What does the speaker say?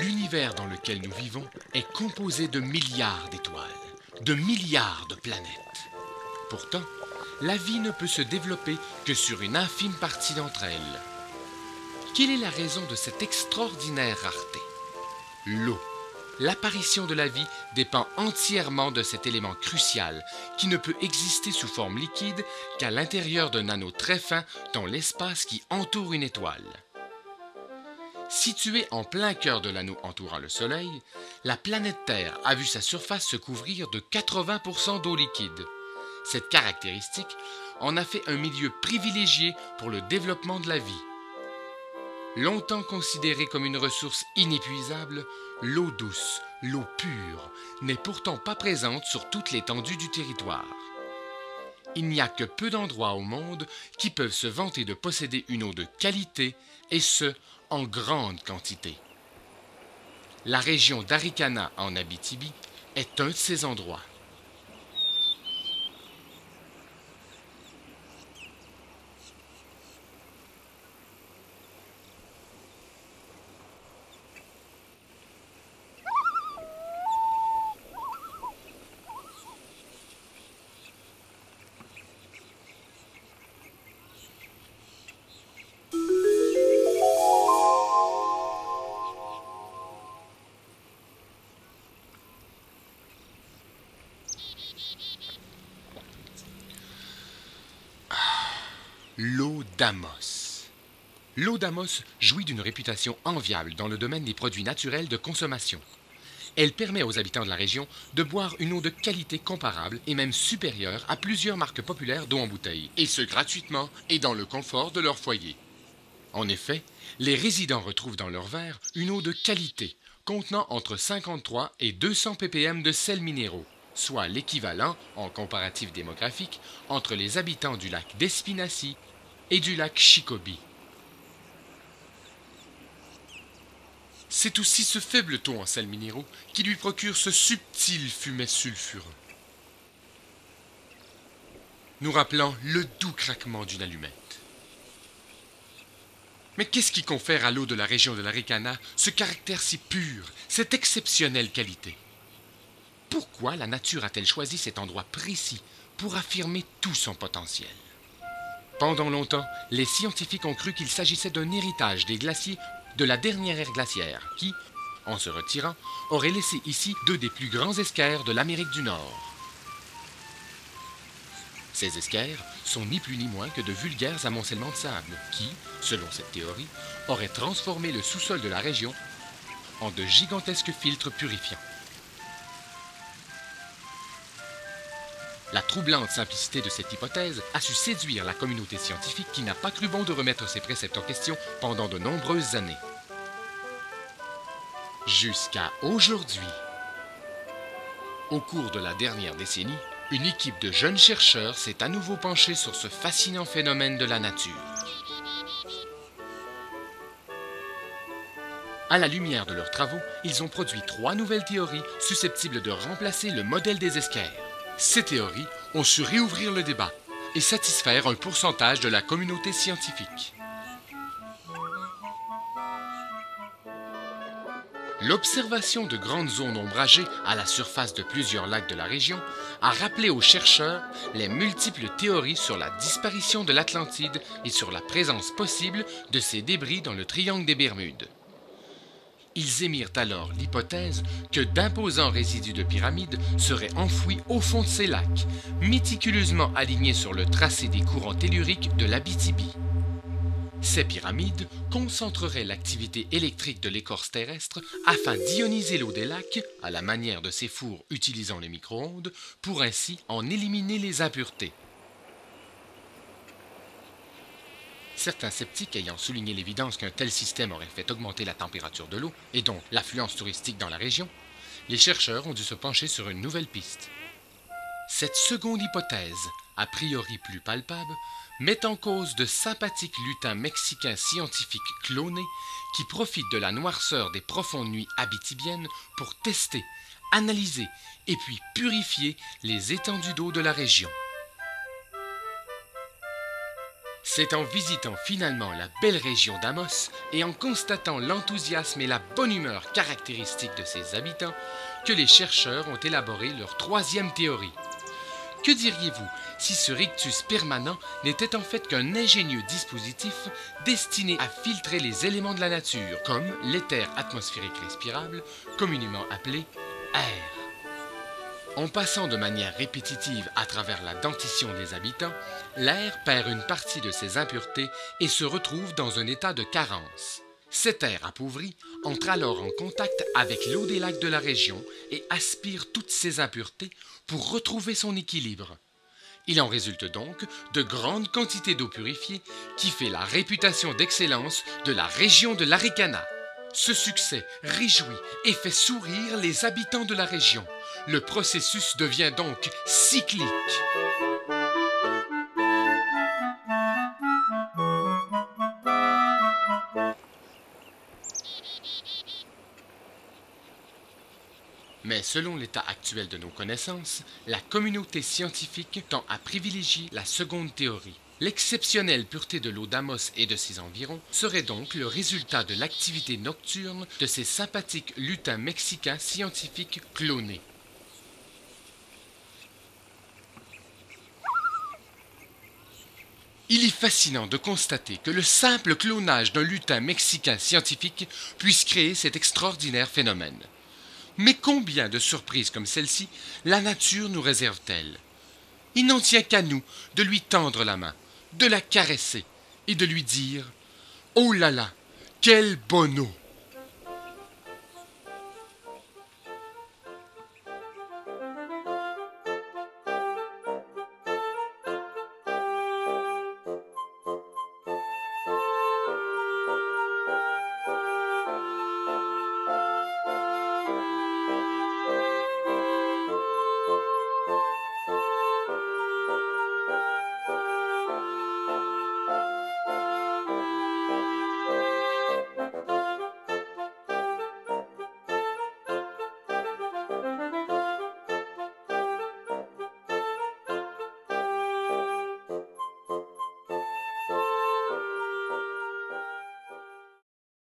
L'univers dans lequel nous vivons est composé de milliards d'étoiles, de milliards de planètes. Pourtant, la vie ne peut se développer que sur une infime partie d'entre elles. Quelle est la raison de cette extraordinaire rareté? L'eau. L'apparition de la vie dépend entièrement de cet élément crucial qui ne peut exister sous forme liquide qu'à l'intérieur d'un anneau très fin dans l'espace qui entoure une étoile. Située en plein cœur de l'anneau entourant le Soleil, la planète Terre a vu sa surface se couvrir de 80% d'eau liquide. Cette caractéristique en a fait un milieu privilégié pour le développement de la vie. Longtemps considérée comme une ressource inépuisable, l'eau douce, l'eau pure, n'est pourtant pas présente sur toute l'étendue du territoire. Il n'y a que peu d'endroits au monde qui peuvent se vanter de posséder une eau de qualité, et ce, en grande quantité. La région d'Arikana en Abitibi est un de ces endroits. L'eau d'Amos. L'eau d'Amos jouit d'une réputation enviable dans le domaine des produits naturels de consommation. Elle permet aux habitants de la région de boire une eau de qualité comparable et même supérieure à plusieurs marques populaires d'eau en bouteille, et ce gratuitement et dans le confort de leur foyer. En effet, les résidents retrouvent dans leur verre une eau de qualité, contenant entre 53 et 200 ppm de sels minéraux, soit l'équivalent, en comparatif démographique, entre les habitants du lac d'Espinacy et du lac Chicopee. C'est aussi ce faible taux en sels minéraux qui lui procure ce subtil fumet sulfureux, nous rappelant le doux craquement d'une allumette. Mais qu'est-ce qui confère à l'eau de la région de l'Arikana ce caractère si pur, cette exceptionnelle qualité? Pourquoi la nature a-t-elle choisi cet endroit précis pour affirmer tout son potentiel? Pendant longtemps, les scientifiques ont cru qu'il s'agissait d'un héritage des glaciers de la dernière ère glaciaire qui, en se retirant, aurait laissé ici deux des plus grands esquerres de l'Amérique du Nord. Ces esquerres sont ni plus ni moins que de vulgaires amoncellements de sable qui, selon cette théorie, auraient transformé le sous-sol de la région en de gigantesques filtres purifiants. La troublante simplicité de cette hypothèse a su séduire la communauté scientifique qui n'a pas cru bon de remettre ses préceptes en question pendant de nombreuses années. Jusqu'à aujourd'hui. Au cours de la dernière décennie, une équipe de jeunes chercheurs s'est à nouveau penchée sur ce fascinant phénomène de la nature. À la lumière de leurs travaux, ils ont produit 3 nouvelles théories susceptibles de remplacer le modèle des esquerres. Ces théories ont su réouvrir le débat et satisfaire un pourcentage de la communauté scientifique. L'observation de grandes zones ombragées à la surface de plusieurs lacs de la région a rappelé aux chercheurs les multiples théories sur la disparition de l'Atlantide et sur la présence possible de ces débris dans le triangle des Bermudes. Ils émirent alors l'hypothèse que d'imposants résidus de pyramides seraient enfouis au fond de ces lacs, méticuleusement alignés sur le tracé des courants telluriques de l'Abitibi. Ces pyramides concentreraient l'activité électrique de l'écorce terrestre afin d'ioniser l'eau des lacs, à la manière de ces fours utilisant les micro-ondes, pour ainsi en éliminer les impuretés. Certains sceptiques ayant souligné l'évidence qu'un tel système aurait fait augmenter la température de l'eau et donc l'affluence touristique dans la région, les chercheurs ont dû se pencher sur une nouvelle piste. Cette seconde hypothèse, a priori plus palpable, met en cause de sympathiques lutins mexicains scientifiques clonés qui profitent de la noirceur des profondes nuits abitibiennes pour tester, analyser et puis purifier les étendues d'eau de la région. C'est en visitant finalement la belle région d'Amos et en constatant l'enthousiasme et la bonne humeur caractéristiques de ses habitants que les chercheurs ont élaboré leur troisième théorie. Que diriez-vous si ce rictus permanent n'était en fait qu'un ingénieux dispositif destiné à filtrer les éléments de la nature, comme l'éther atmosphérique respirable, communément appelé air? En passant de manière répétitive à travers la dentition des habitants, l'air perd une partie de ses impuretés et se retrouve dans un état de carence. Cet air appauvri entre alors en contact avec l'eau des lacs de la région et aspire toutes ces impuretés pour retrouver son équilibre. Il en résulte donc de grandes quantités d'eau purifiée qui fait la réputation d'excellence de la région de l'Arikana. Ce succès réjouit et fait sourire les habitants de la région. Le processus devient donc cyclique. Mais selon l'état actuel de nos connaissances, la communauté scientifique tend à privilégier la seconde théorie. L'exceptionnelle pureté de l'eau d'Amos et de ses environs serait donc le résultat de l'activité nocturne de ces sympathiques lutins mexicains scientifiques clonés. Il est fascinant de constater que le simple clonage d'un lutin mexicain scientifique puisse créer cet extraordinaire phénomène. Mais combien de surprises comme celle-ci la nature nous réserve-t-elle? Il n'en tient qu'à nous de lui tendre la main, de la caresser et de lui dire « Oh là là, quel bon eau !»